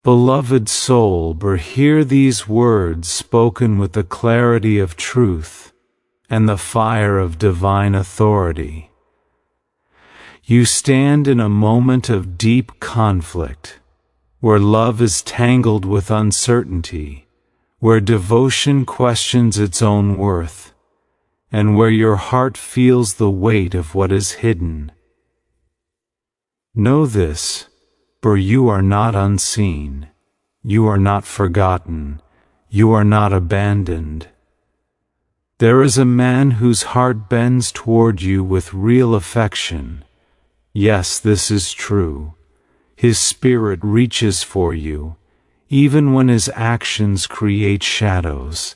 Beloved soul, hear these words spoken with the clarity of truth and the fire of divine authority. You stand in a moment of deep conflict, where love is tangled with uncertainty, where devotion questions its own worth, and where your heart feels the weight of what is hidden. Know this, for you are not unseen, you are not forgotten, you are not abandoned. There is a man whose heart bends toward you with real affection. Yes, this is true. His spirit reaches for you, even when his actions create shadows.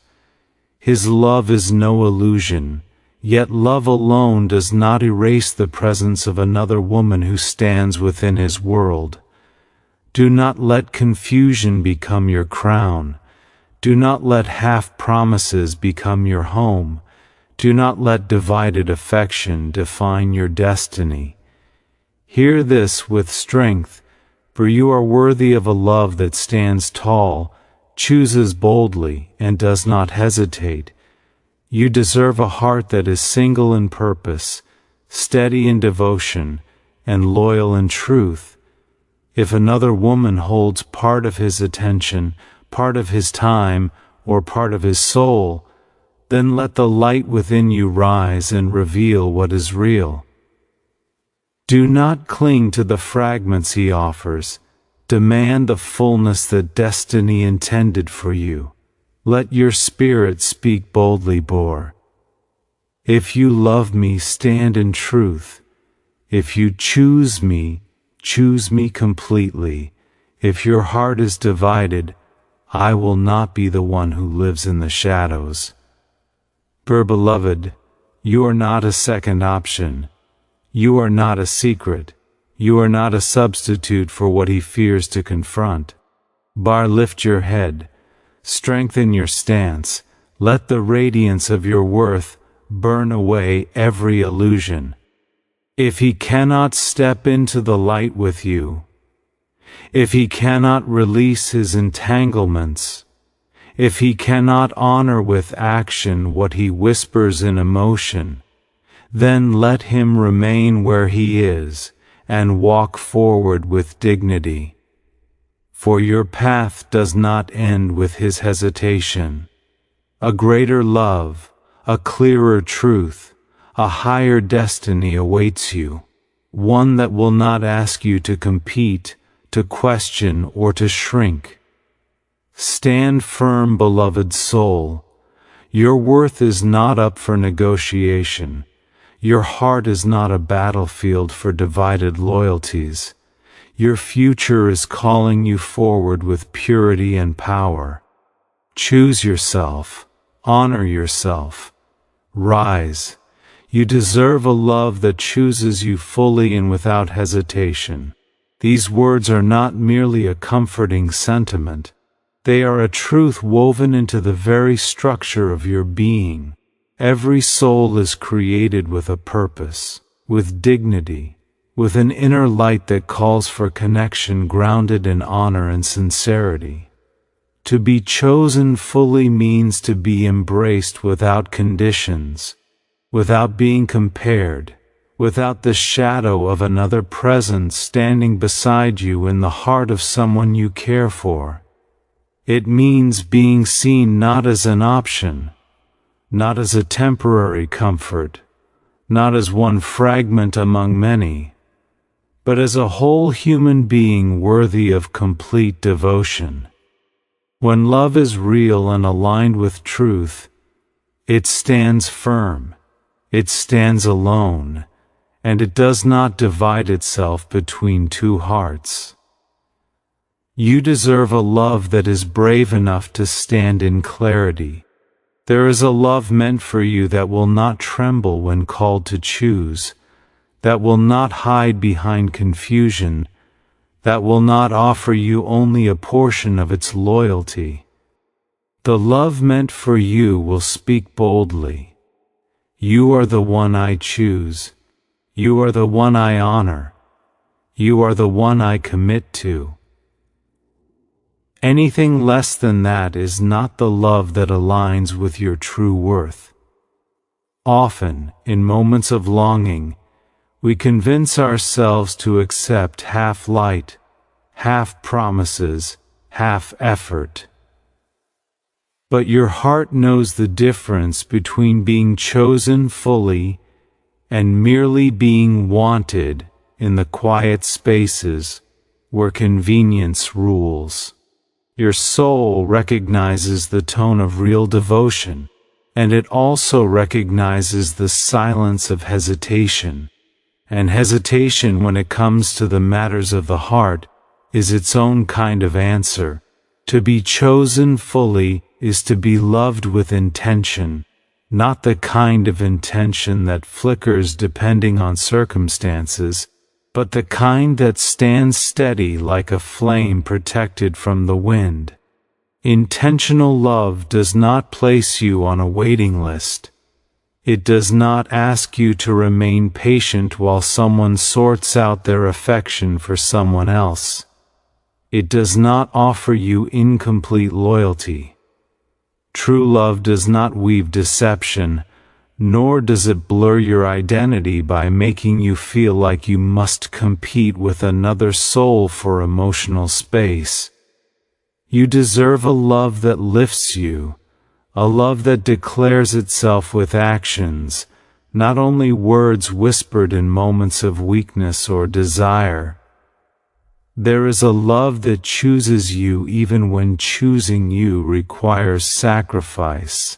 His love is no illusion, yet love alone does not erase the presence of another woman who stands within his world. Do not let confusion become your crown. Do not let half-promises become your home. Do not let divided affection define your destiny. Hear this with strength, for you are worthy of a love that stands tall, chooses boldly, and does not hesitate. You deserve a heart that is single in purpose, steady in devotion, and loyal in truth. If another woman holds part of his attention, part of his time, or part of his soul, then let the light within you rise and reveal what is real. Do not cling to the fragments he offers. Demand the fullness that destiny intended for you. Let your spirit speak boldly, Bor. If you love me, stand in truth. If you choose me completely. If your heart is divided, I will not be the one who lives in the shadows. Beloved, you are not a second option. You are not a secret. You are not a substitute for what he fears to confront. Lift your head. Strengthen your stance. Let the radiance of your worth burn away every illusion. If he cannot step into the light with you, if he cannot release his entanglements, if he cannot honor with action what he whispers in emotion, then let him remain where he is and walk forward with dignity. For your path does not end with his hesitation. A greater love, a clearer truth, a higher destiny awaits you, one that will not ask you to compete, to question, or to shrink. Stand firm, beloved soul. Your worth is not up for negotiation. Your heart is not a battlefield for divided loyalties. Your future is calling you forward with purity and power. Choose yourself. Honor yourself. Rise. You deserve a love that chooses you fully and without hesitation. These words are not merely a comforting sentiment. They are a truth woven into the very structure of your being. Every soul is created with a purpose, with dignity, with an inner light that calls for connection grounded in honor and sincerity. To be chosen fully means to be embraced without conditions, without being compared, without the shadow of another presence standing beside you in the heart of someone you care for. It means being seen not as an option, not as a temporary comfort, not as one fragment among many, but as a whole human being worthy of complete devotion. When love is real and aligned with truth, it stands firm, it stands alone, and it does not divide itself between two hearts. You deserve a love that is brave enough to stand in clarity. There is a love meant for you that will not tremble when called to choose, that will not hide behind confusion, that will not offer you only a portion of its loyalty. The love meant for you will speak boldly. You are the one I choose. You are the one I honor. You are the one I commit to. Anything less than that is not the love that aligns with your true worth. Often, in moments of longing, we convince ourselves to accept half light, half promises, half effort. But your heart knows the difference between being chosen fully and merely being wanted in the quiet spaces where convenience rules. Your soul recognizes the tone of real devotion, and it also recognizes the silence of hesitation. And hesitation, when it comes to the matters of the heart, is its own kind of answer. To be chosen fully is to be loved with intention, not the kind of intention that flickers depending on circumstances, but the kind that stands steady like a flame protected from the wind. Intentional love does not place you on a waiting list. It does not ask you to remain patient while someone sorts out their affection for someone else. It does not offer you incomplete loyalty. True love does not weave deception, nor does it blur your identity by making you feel like you must compete with another soul for emotional space. You deserve a love that lifts you, a love that declares itself with actions, not only words whispered in moments of weakness or desire. There is a love that chooses you even when choosing you requires sacrifice.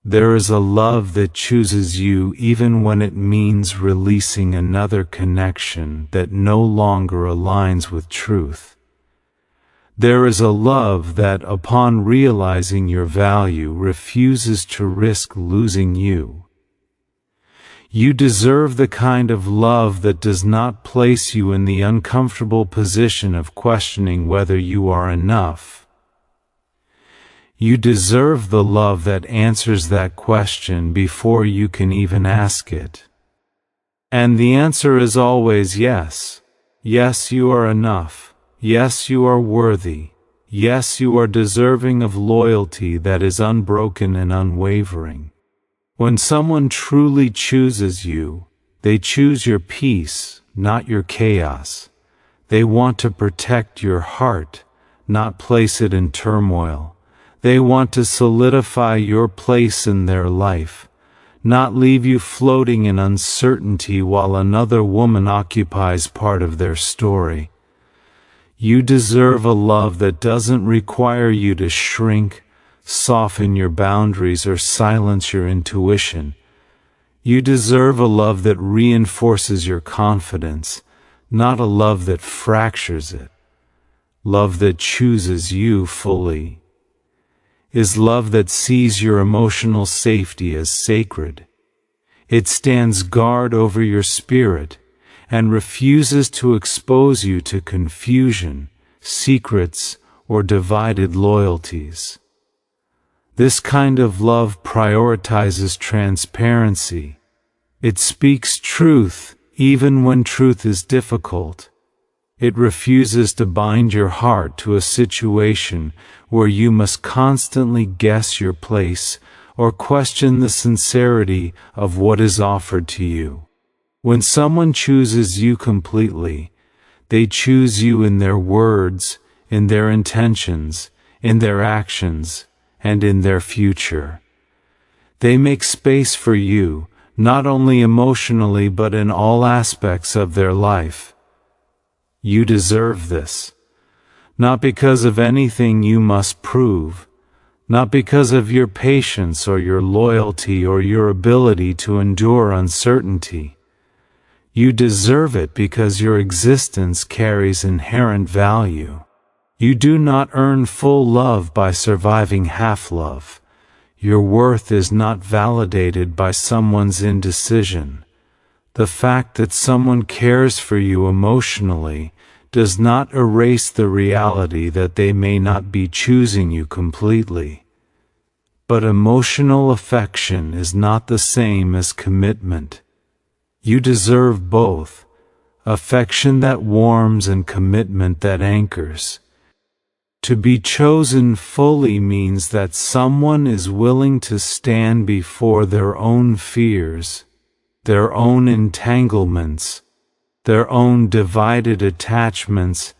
There is a love that chooses you even when it means releasing another connection that no longer aligns with truth. There is a love that, upon realizing your value, refuses to risk losing you. You deserve the kind of love that does not place you in the uncomfortable position of questioning whether you are enough. You deserve the love that answers that question before you can even ask it. And the answer is always yes. Yes, you are enough. Yes, you are worthy. Yes, you are deserving of loyalty that is unbroken and unwavering. When someone truly chooses you, they choose your peace, not your chaos. They want to protect your heart, not place it in turmoil. They want to solidify your place in their life, not leave you floating in uncertainty while another woman occupies part of their story. You deserve a love that doesn't require you to shrink, soften your boundaries, or silence your intuition. You deserve a love that reinforces your confidence, not a love that fractures it. Love that chooses you fully is love that sees your emotional safety as sacred. It stands guard over your spirit and refuses to expose you to confusion, secrets, or divided loyalties. This kind of love prioritizes transparency. It speaks truth even when truth is difficult. It refuses to bind your heart to a situation where you must constantly guess your place or question the sincerity of what is offered to you. When someone chooses you completely, they choose you in their words, in their intentions, in their actions, and in their future. They make space for you, not only emotionally but in all aspects of their life. You deserve this. Not because of anything you must prove, not because of your patience or your loyalty or your ability to endure uncertainty. You deserve it because your existence carries inherent value. You do not earn full love by surviving half love. Your worth is not validated by someone's indecision. The fact that someone cares for you emotionally does not erase the reality that they may not be choosing you completely. But emotional affection is not the same as commitment. You deserve both, affection that warms and commitment that anchors. To be chosen fully means that someone is willing to stand before their own fears, their own entanglements, their own divided attachments,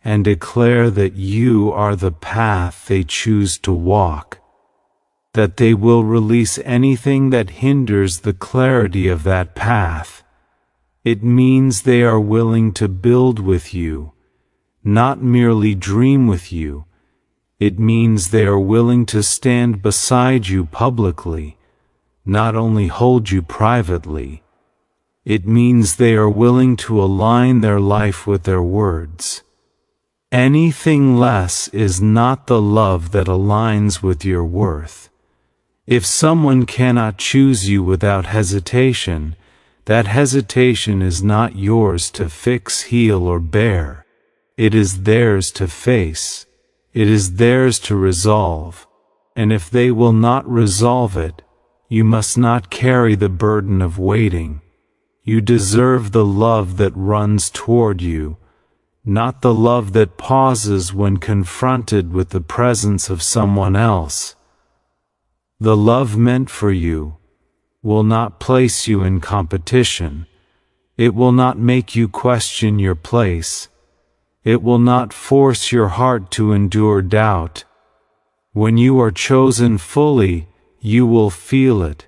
and declare that you are the path they choose to walk, that they will release anything that hinders the clarity of that path. It means they are willing to build with you, not merely dream with you. It means they are willing to stand beside you publicly, not only hold you privately. It means they are willing to align their life with their words. Anything less is not the love that aligns with your worth. If someone cannot choose you without hesitation, that hesitation is not yours to fix, heal, or bear. It is theirs to face. It is theirs to resolve. And if they will not resolve it, you must not carry the burden of waiting. You deserve the love that runs toward you, not the love that pauses when confronted with the presence of someone else. The love meant for you will not place you in competition. It will not make you question your place. It will not force your heart to endure doubt. When you are chosen fully, you will feel it,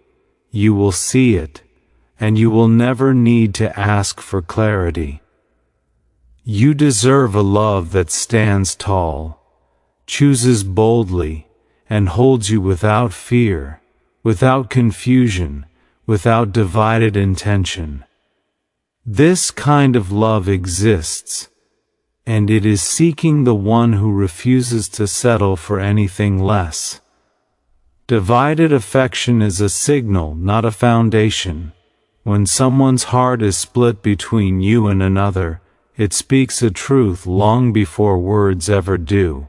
you will see it, and you will never need to ask for clarity. You deserve a love that stands tall, chooses boldly, and holds you without fear, without confusion, without divided intention. This kind of love exists, and it is seeking the one who refuses to settle for anything less. Divided affection is a signal, not a foundation. When someone's heart is split between you and another, it speaks a truth long before words ever do.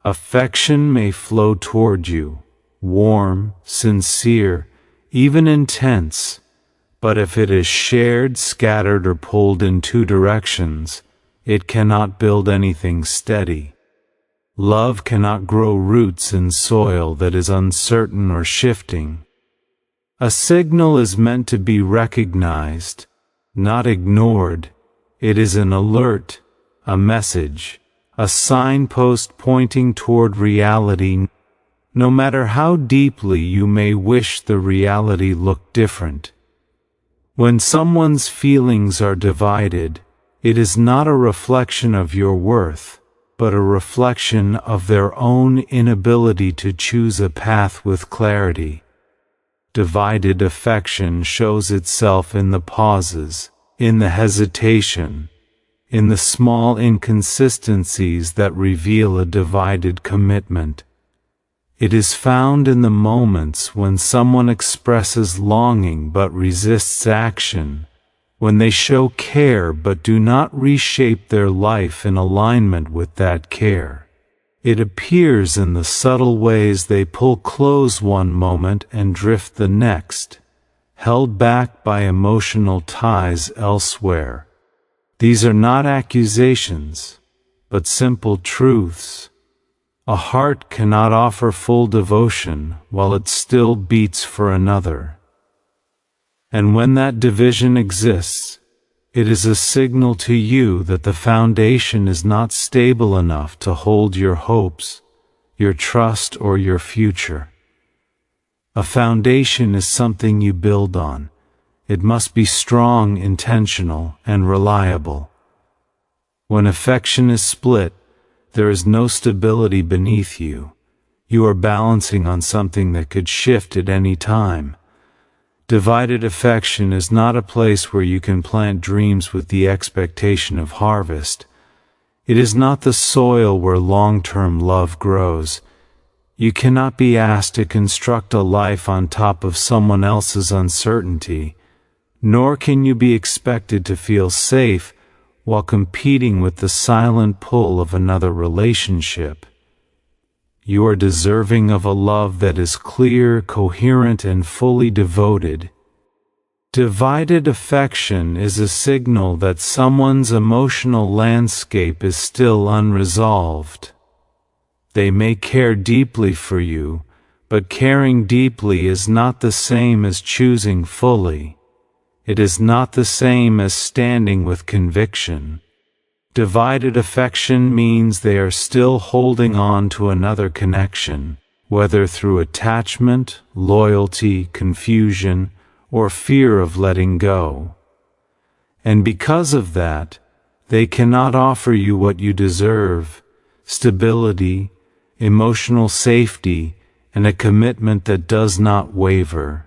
Affection may flow toward you, warm, sincere, even intense, but if it is shared, scattered, or pulled in two directions, it cannot build anything steady. Love cannot grow roots in soil that is uncertain or shifting. A signal is meant to be recognized, not ignored. It is an alert, a message, a signpost pointing toward reality, no matter how deeply you may wish the reality looked different. When someone's feelings are divided, it is not a reflection of your worth, but a reflection of their own inability to choose a path with clarity. Divided affection shows itself in the pauses, in the hesitation, in the small inconsistencies that reveal a divided commitment. It is found in the moments when someone expresses longing but resists action, when they show care but do not reshape their life in alignment with that care. It appears in the subtle ways they pull close one moment and drift the next, held back by emotional ties elsewhere. These are not accusations, but simple truths. A heart cannot offer full devotion while it still beats for another. And when that division exists, it is a signal to you that the foundation is not stable enough to hold your hopes, your trust, or your future. A foundation is something you build on. It must be strong, intentional, and reliable. When affection is split, there is no stability beneath you. You are balancing on something that could shift at any time. Divided affection is not a place where you can plant dreams with the expectation of harvest. It is not the soil where long-term love grows. You cannot be asked to construct a life on top of someone else's uncertainty, nor can you be expected to feel safe while competing with the silent pull of another relationship. You are deserving of a love that is clear, coherent, and fully devoted. Divided affection is a signal that someone's emotional landscape is still unresolved. They may care deeply for you, but caring deeply is not the same as choosing fully. It is not the same as standing with conviction. Divided affection means they are still holding on to another connection, whether through attachment, loyalty, confusion, or fear of letting go. And because of that, they cannot offer you what you deserve: stability, emotional safety, and a commitment that does not waver.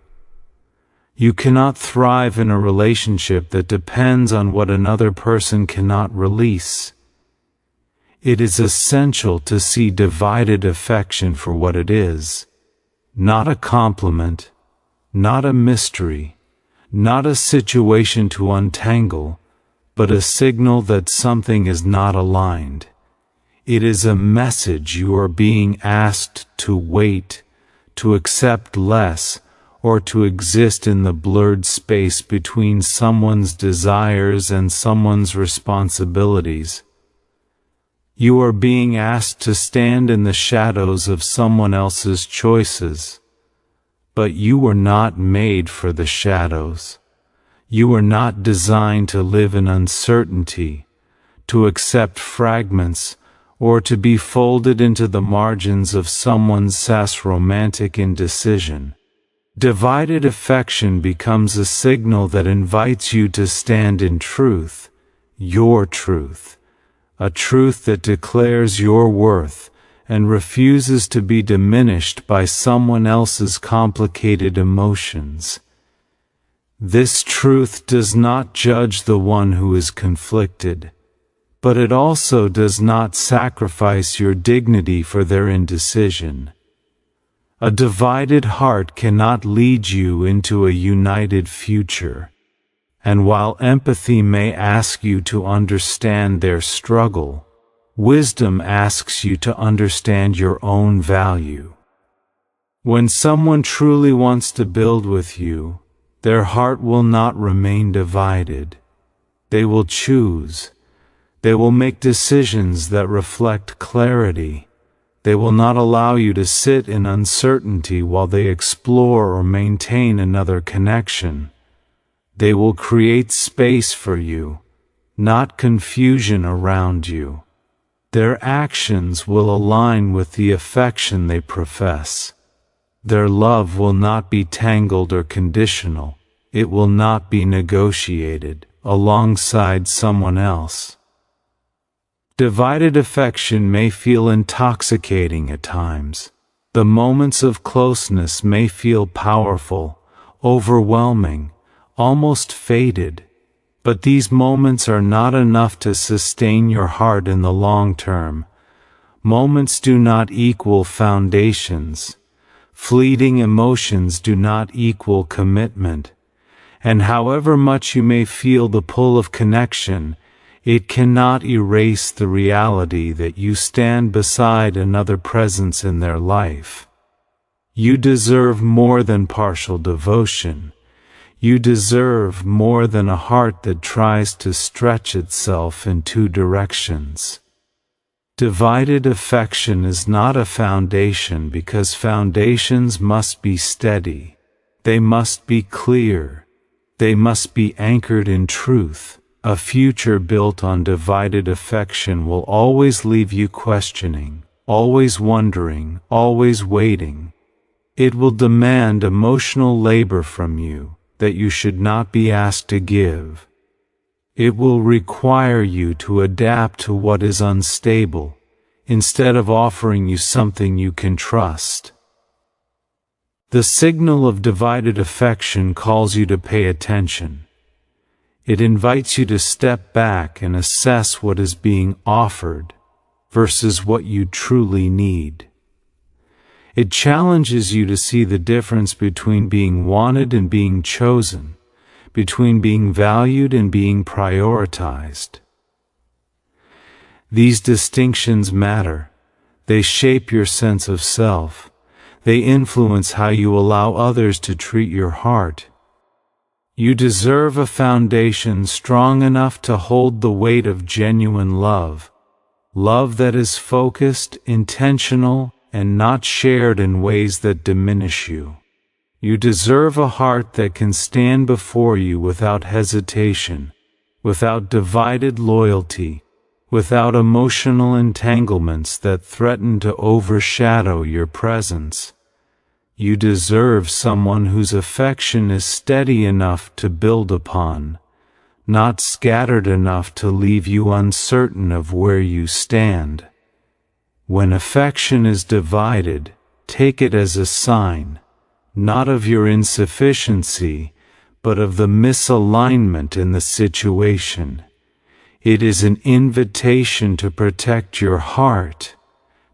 You cannot thrive in a relationship that depends on what another person cannot release. It is essential to see divided affection for what it is: not a compliment, not a mystery, not a situation to untangle, but a signal that something is not aligned. It is a message you are being asked to wait, to accept less, or to exist in the blurred space between someone's desires and someone's responsibilities. You are being asked to stand in the shadows of someone else's choices. But you were not made for the shadows. You were not designed to live in uncertainty, to accept fragments, or to be folded into the margins of someone's romantic indecision. Divided affection becomes a signal that invites you to stand in truth, your truth, a truth that declares your worth and refuses to be diminished by someone else's complicated emotions. This truth does not judge the one who is conflicted, but it also does not sacrifice your dignity for their indecision. A divided heart cannot lead you into a united future, and while empathy may ask you to understand their struggle, wisdom asks you to understand your own value. When someone truly wants to build with you, their heart will not remain divided. They will choose. They will make decisions that reflect clarity. They will not allow you to sit in uncertainty while they explore or maintain another connection. They will create space for you, not confusion around you. Their actions will align with the affection they profess. Their love will not be tangled or conditional. It will not be negotiated alongside someone else. Divided affection may feel intoxicating at times. The moments of closeness may feel powerful, overwhelming, almost faded. But these moments are not enough to sustain your heart in the long term. Moments do not equal foundations. Fleeting emotions do not equal commitment. And however much you may feel the pull of connection, it cannot erase the reality that you stand beside another presence in their life. You deserve more than partial devotion. You deserve more than a heart that tries to stretch itself in two directions. Divided affection is not a foundation because foundations must be steady. They must be clear. They must be anchored in truth. A future built on divided affection will always leave you questioning, always wondering, always waiting. It will demand emotional labor from you that you should not be asked to give. It will require you to adapt to what is unstable, instead of offering you something you can trust. The signal of divided affection calls you to pay attention. It invites you to step back and assess what is being offered versus what you truly need. It challenges you to see the difference between being wanted and being chosen, between being valued and being prioritized. These distinctions matter. They shape your sense of self. They influence how you allow others to treat your heart. You deserve a foundation strong enough to hold the weight of genuine love, love that is focused, intentional, and not shared in ways that diminish you. You deserve a heart that can stand before you without hesitation, without divided loyalty, without emotional entanglements that threaten to overshadow your presence. You deserve someone whose affection is steady enough to build upon, not scattered enough to leave you uncertain of where you stand. When affection is divided, take it as a sign, not of your insufficiency, but of the misalignment in the situation. It is an invitation to protect your heart,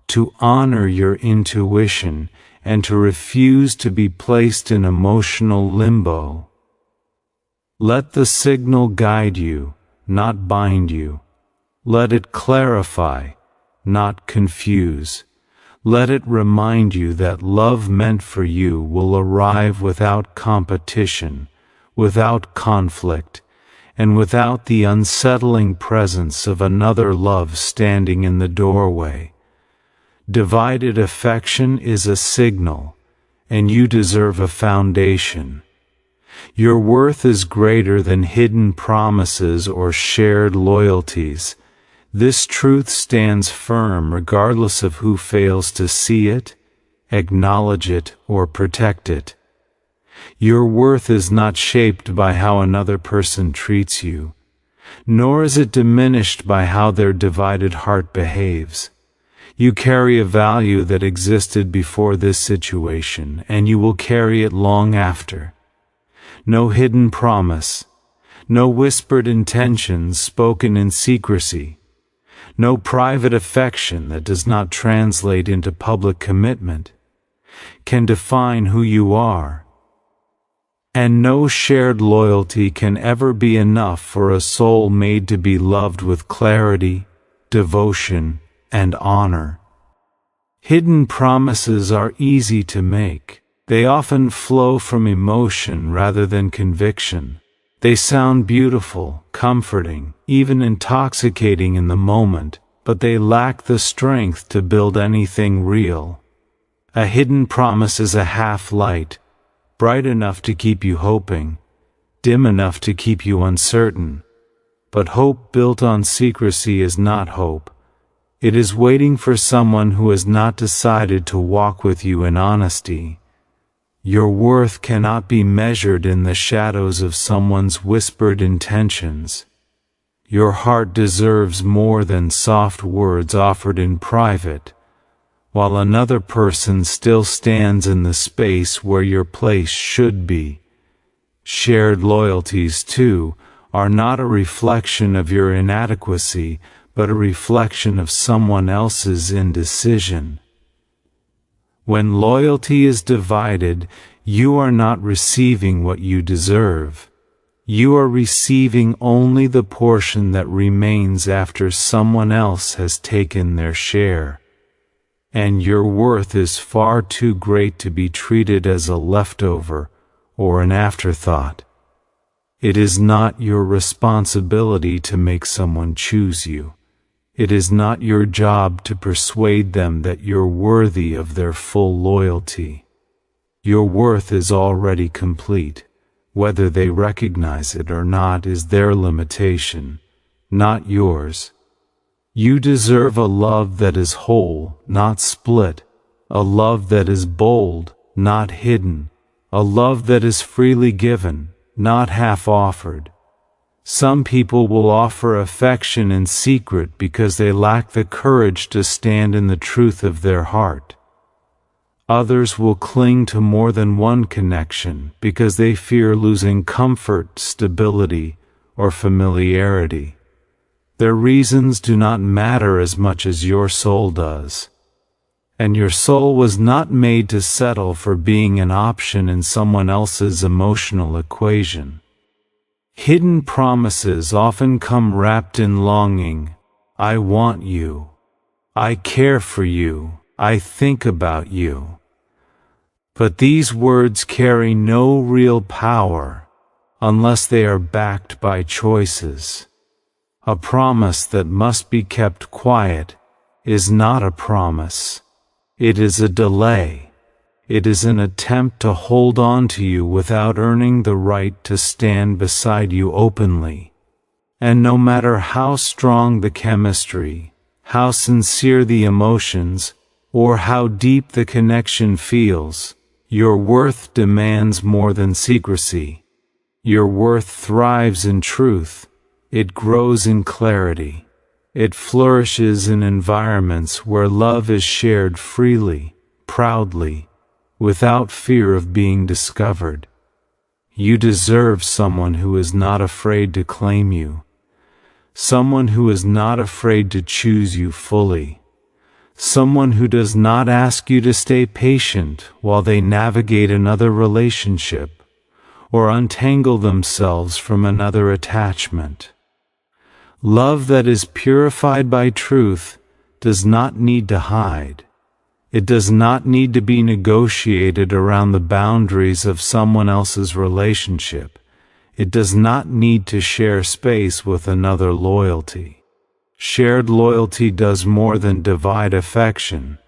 to honor your intuition, and to refuse to be placed in emotional limbo. Let the signal guide you, not bind you. Let it clarify, not confuse. Let it remind you that love meant for you will arrive without competition, without conflict, and without the unsettling presence of another love standing in the doorway. Divided affection is a signal, and you deserve a foundation. Your worth is greater than hidden promises or shared loyalties. This truth stands firm regardless of who fails to see it, acknowledge it, or protect it. Your worth is not shaped by how another person treats you, nor is it diminished by how their divided heart behaves. You carry a value that existed before this situation, and you will carry it long after. No hidden promise, no whispered intentions spoken in secrecy, no private affection that does not translate into public commitment, can define who you are. And no shared loyalty can ever be enough for a soul made to be loved with clarity, devotion, and honor. Hidden promises are easy to make. They often flow from emotion rather than conviction. They sound beautiful, comforting, even intoxicating in the moment, but they lack the strength to build anything real. A hidden promise is a half-light, bright enough to keep you hoping, dim enough to keep you uncertain. But hope built on secrecy is not hope. It is waiting for someone who has not decided to walk with you in honesty. Your worth cannot be measured in the shadows of someone's whispered intentions. Your heart deserves more than soft words offered in private, while another person still stands in the space where your place should be. Shared loyalties, too, are not a reflection of your inadequacy, but a reflection of someone else's indecision. When loyalty is divided, you are not receiving what you deserve. You are receiving only the portion that remains after someone else has taken their share. And your worth is far too great to be treated as a leftover or an afterthought. It is not your responsibility to make someone choose you. It is not your job to persuade them that you're worthy of their full loyalty. Your worth is already complete. Whether they recognize it or not is their limitation, not yours. You deserve a love that is whole, not split, a love that is bold, not hidden, a love that is freely given, not half-offered. Some people will offer affection in secret because they lack the courage to stand in the truth of their heart. Others will cling to more than one connection because they fear losing comfort, stability, or familiarity. Their reasons do not matter as much as your soul does. And your soul was not made to settle for being an option in someone else's emotional equation. Hidden promises often come wrapped in longing. I want you. I care for you. I think about you. But these words carry no real power unless they are backed by choices. A promise that must be kept quiet is not a promise. It is a delay. It is an attempt to hold on to you without earning the right to stand beside you openly. And no matter how strong the chemistry, how sincere the emotions, or how deep the connection feels, your worth demands more than secrecy. Your worth thrives in truth. It grows in clarity. It flourishes in environments where love is shared freely, proudly, without fear of being discovered. You deserve someone who is not afraid to claim you. Someone who is not afraid to choose you fully. Someone who does not ask you to stay patient while they navigate another relationship or untangle themselves from another attachment. Love that is purified by truth does not need to hide. It does not need to be negotiated around the boundaries of someone else's relationship. It does not need to share space with another loyalty. Shared loyalty does more than divide affection.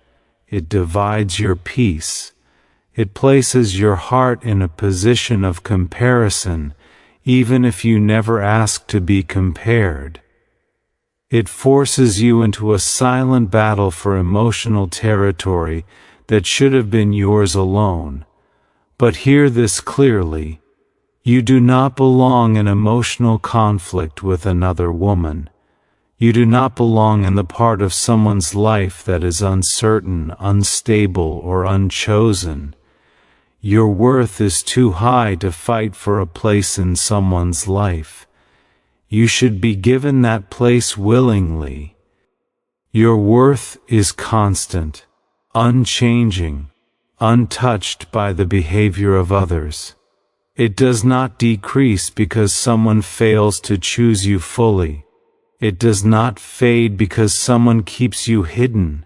It divides your peace. It places your heart in a position of comparison, even if you never ask to be compared. It forces you into a silent battle for emotional territory that should have been yours alone. But hear this clearly. You do not belong in emotional conflict with another woman. You do not belong in the part of someone's life that is uncertain, unstable, or unchosen. Your worth is too high to fight for a place in someone's life. You should be given that place willingly. Your worth is constant, unchanging, untouched by the behavior of others. It does not decrease because someone fails to choose you fully. It does not fade because someone keeps you hidden.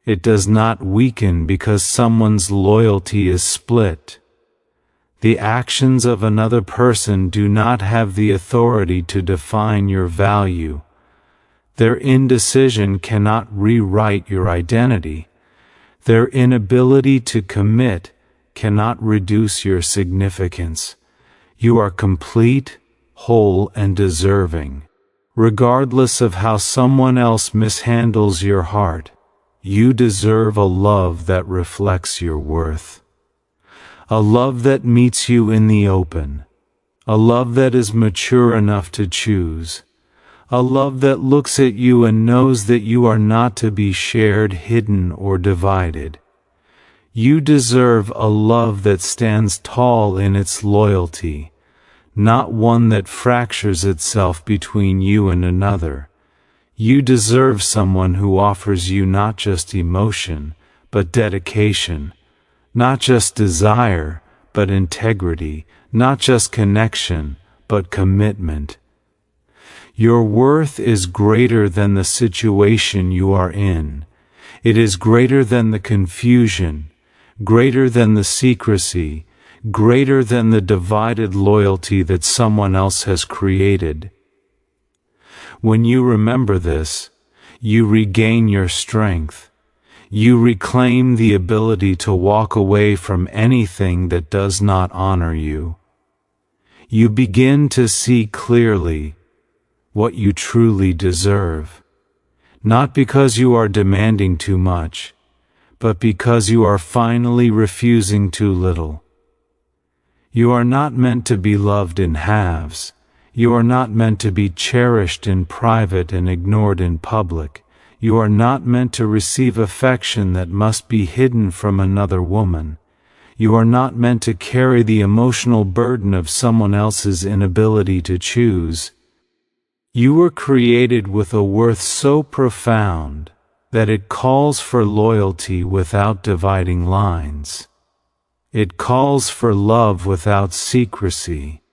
It does not weaken because someone's loyalty is split. The actions of another person do not have the authority to define your value. Their indecision cannot rewrite your identity. Their inability to commit cannot reduce your significance. You are complete, whole, and deserving. Regardless of how someone else mishandles your heart, you deserve a love that reflects your worth. A love that meets you in the open. A love that is mature enough to choose. A love that looks at you and knows that you are not to be shared, hidden, or divided. You deserve a love that stands tall in its loyalty, not one that fractures itself between you and another. You deserve someone who offers you not just emotion, but dedication, not just desire, but integrity, not just connection, but commitment. Your worth is greater than the situation you are in. It is greater than the confusion, greater than the secrecy, greater than the divided loyalty that someone else has created. When you remember this, you regain your strength. You reclaim the ability to walk away from anything that does not honor you. You begin to see clearly what you truly deserve, not because you are demanding too much, but because you are finally refusing too little. You are not meant to be loved in halves. You are not meant to be cherished in private and ignored in public. You are not meant to receive affection that must be hidden from another woman. You are not meant to carry the emotional burden of someone else's inability to choose. You were created with a worth so profound that it calls for loyalty without dividing lines. It calls for love without secrecy.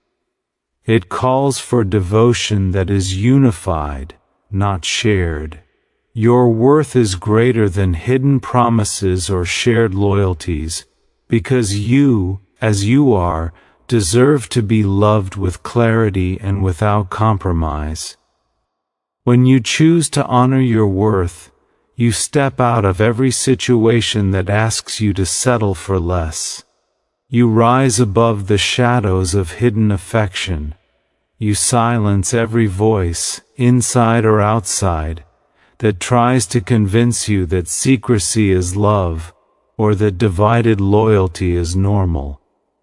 It calls for devotion that is unified, not shared. Your worth is greater than hidden promises or shared loyalties, because you, as you are, deserve to be loved with clarity and without compromise. When you choose to honor your worth, you step out of every situation that asks you to settle for less. You rise above the shadows of hidden affection. You silence every voice, inside or outside, that tries to convince you that secrecy is love, or that divided loyalty is normal.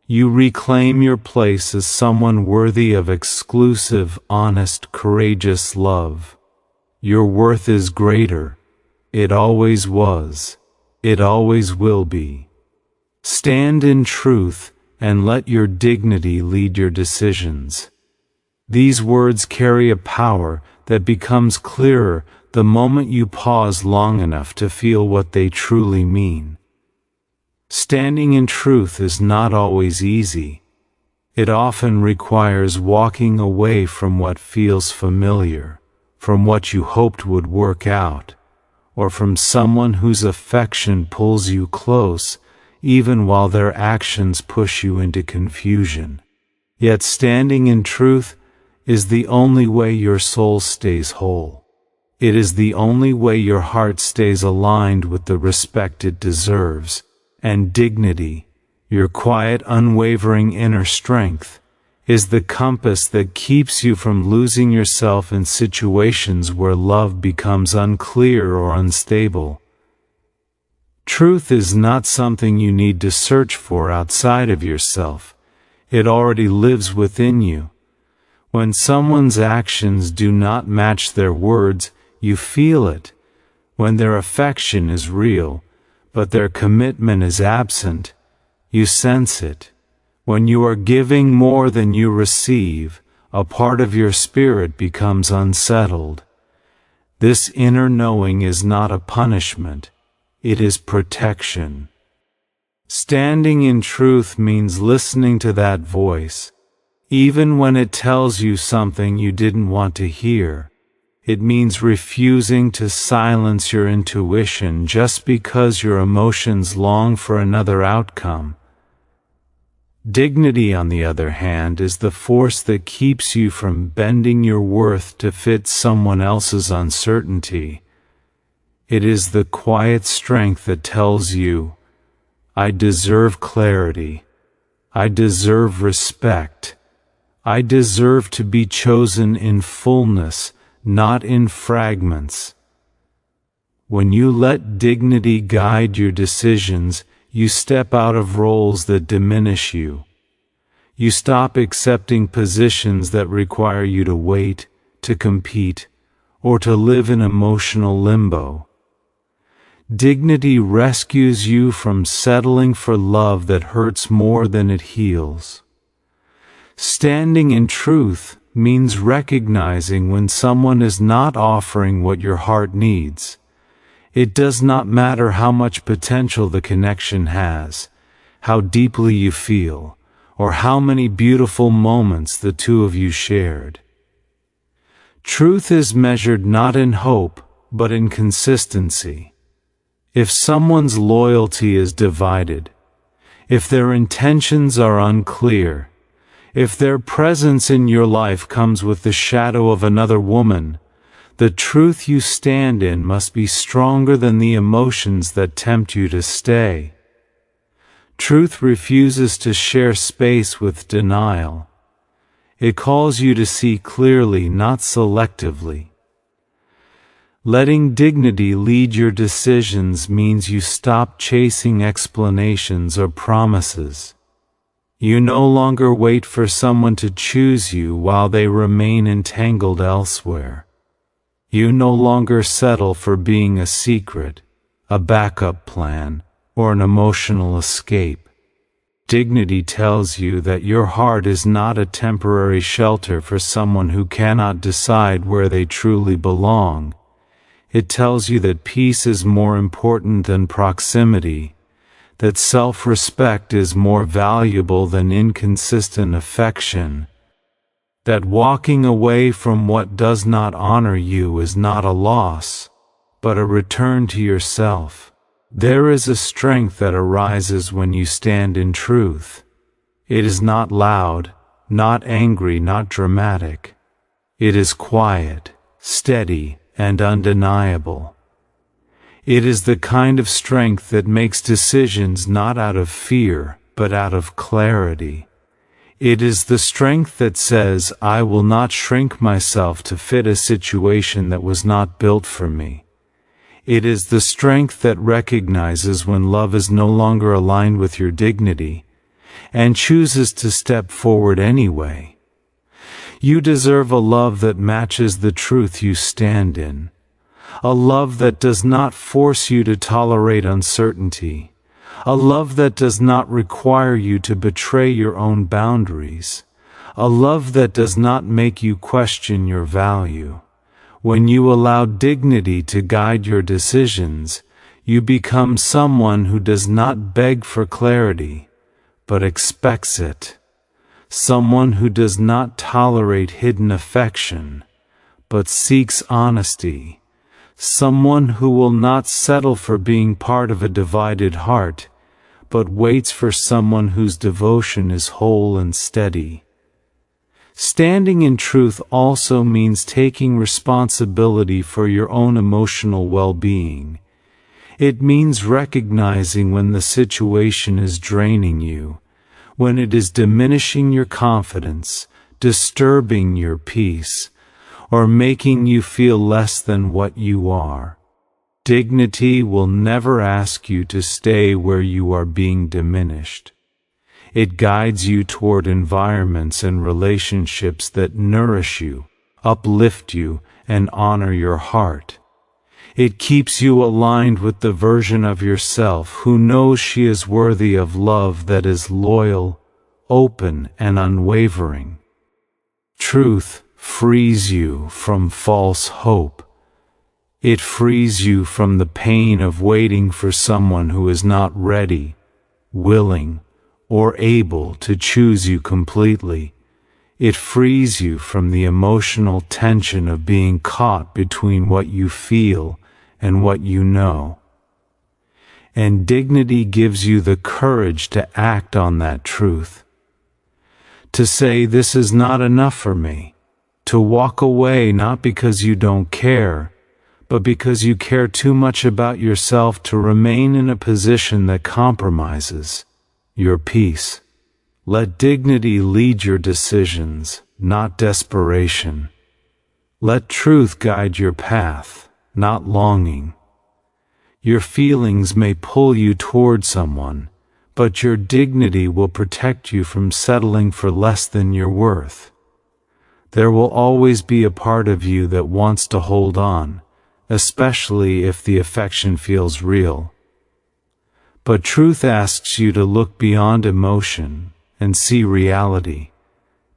You reclaim your place as someone worthy of exclusive, honest, courageous love. Your worth is greater. It always was. It always will be. Stand in truth and let your dignity lead your decisions. These words carry a power that becomes clearer the moment you pause long enough to feel what they truly mean. Standing in truth is not always easy. It often requires walking away from what feels familiar, from what you hoped would work out, or from someone whose affection pulls you close, even while their actions push you into confusion. Yet standing in truth is the only way your soul stays whole. It is the only way your heart stays aligned with the respect it deserves. And dignity, your quiet, unwavering inner strength, is the compass that keeps you from losing yourself in situations where love becomes unclear or unstable. Truth is not something you need to search for outside of yourself. It already lives within you. When someone's actions do not match their words, you feel it. When their affection is real, but their commitment is absent, you sense it. When you are giving more than you receive, a part of your spirit becomes unsettled. This inner knowing is not a punishment, it is protection. Standing in truth means listening to that voice, even when it tells you something you didn't want to hear. It means refusing to silence your intuition just because your emotions long for another outcome. Dignity, on the other hand, is the force that keeps you from bending your worth to fit someone else's uncertainty. It is the quiet strength that tells you, I deserve clarity. I deserve respect. I deserve to be chosen in fullness, not in fragments. When you let dignity guide your decisions, you step out of roles that diminish you. You stop accepting positions that require you to wait, to compete, or to live in emotional limbo. Dignity rescues you from settling for love that hurts more than it heals. Standing in truth means recognizing when someone is not offering what your heart needs. It does not matter how much potential the connection has, how deeply you feel, or how many beautiful moments the two of you shared. Truth is measured not in hope, but in consistency. If someone's loyalty is divided, if their intentions are unclear, if their presence in your life comes with the shadow of another woman, the truth you stand in must be stronger than the emotions that tempt you to stay. Truth refuses to share space with denial. It calls you to see clearly, not selectively. Letting dignity lead your decisions means you stop chasing explanations or promises. You no longer wait for someone to choose you while they remain entangled elsewhere. You no longer settle for being a secret, a backup plan, or an emotional escape. Dignity tells you that your heart is not a temporary shelter for someone who cannot decide where they truly belong. It tells you that peace is more important than proximity, that self-respect is more valuable than inconsistent affection, that walking away from what does not honor you is not a loss, but a return to yourself. There is a strength that arises when you stand in truth. It is not loud, not angry, not dramatic. It is quiet, steady, and undeniable. It is the kind of strength that makes decisions not out of fear, but out of clarity. It is the strength that says, I will not shrink myself to fit a situation that was not built for me. It is the strength that recognizes when love is no longer aligned with your dignity, and chooses to step forward anyway. You deserve a love that matches the truth you stand in. A love that does not force you to tolerate uncertainty. A love that does not require you to betray your own boundaries. A love that does not make you question your value. When you allow dignity to guide your decisions, you become someone who does not beg for clarity, but expects it. Someone who does not tolerate hidden affection, but seeks honesty. Someone who will not settle for being part of a divided heart, but waits for someone whose devotion is whole and steady. Standing in truth also means taking responsibility for your own emotional well-being. It means recognizing when the situation is draining you, when it is diminishing your confidence, disturbing your peace, or making you feel less than what you are. Dignity will never ask you to stay where you are being diminished. It guides you toward environments and relationships that nourish you, uplift you, and honor your heart. It keeps you aligned with the version of yourself who knows she is worthy of love that is loyal, open, and unwavering. Truth frees you from false hope. It frees you from the pain of waiting for someone who is not ready, willing, or able to choose you completely. It frees you from the emotional tension of being caught between what you feel and what you know. And dignity gives you the courage to act on that truth. To say, this is not enough for me. To walk away not because you don't care, but because you care too much about yourself to remain in a position that compromises your peace. Let dignity lead your decisions, not desperation. Let truth guide your path, not longing. Your feelings may pull you toward someone, but your dignity will protect you from settling for less than you're worth. There will always be a part of you that wants to hold on, especially if the affection feels real. But truth asks you to look beyond emotion and see reality.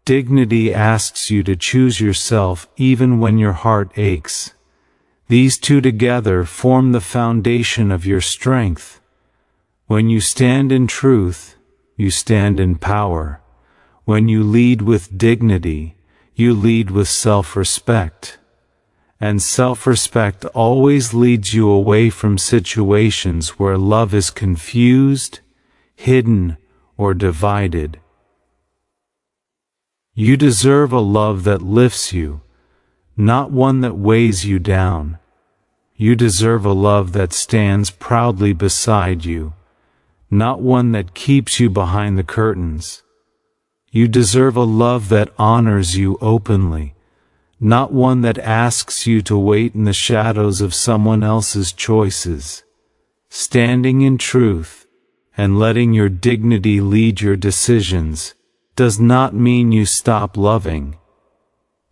Dignity asks you to choose yourself even when your heart aches. These two together form the foundation of your strength. When you stand in truth, you stand in power. When you lead with dignity, you lead with self-respect. And self-respect always leads you away from situations where love is confused, hidden, or divided. You deserve a love that lifts you, not one that weighs you down. You deserve a love that stands proudly beside you, not one that keeps you behind the curtains. You deserve a love that honors you openly, not one that asks you to wait in the shadows of someone else's choices. Standing in truth and letting your dignity lead your decisions does not mean you stop loving.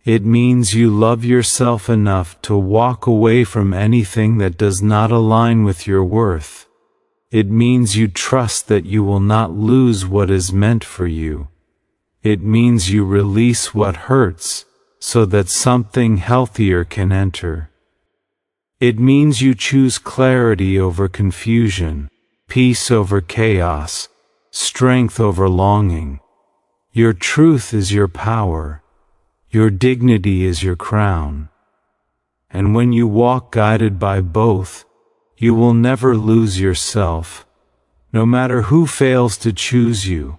It means you love yourself enough to walk away from anything that does not align with your worth. It means you trust that you will not lose what is meant for you. It means you release what hurts so that something healthier can enter. It means you choose clarity over confusion, peace over chaos, strength over longing. Your truth is your power. Your dignity is your crown. And when you walk guided by both, you will never lose yourself. No matter who fails to choose you,